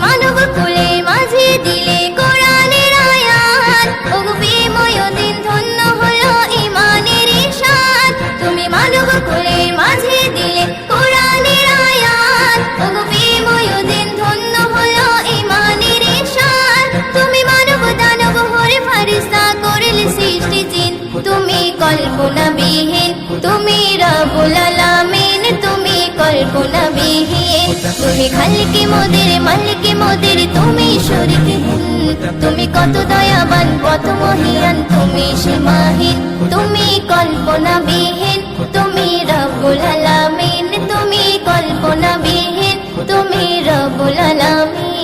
মানব কুলে মাঝে দিলে কোরআনের আয়াত, ওগো প্রেমময় দিন ধন্য হলো ঈমানের ইরশাদ। তুমি মানব কুলে মাঝে দিলে কোরআনের আয়াত, ওগো প্রেমময় দিন ধন্য হলো ঈমানের ইরশাদ। তুমি মানব দানব হরে ফারিস্তা করলে সৃষ্টি জিন, তুমি কল্পনাবিহীন, তুমি রব্বুল আলামিন, তুমি কল্পনাবিহীন। তুমি খালিকে মোদের মালিকে মোদের, তুমি শরীকহীন। তুমি কত দয়াবান কত মহিয়ান, তুমি সীমাহীন, তুমি কল্পনাবিহীন, তুমি রব্বুল আলামিন, তুমি কল্পনাবিহীন, তুমি রব্বুল আলামিন।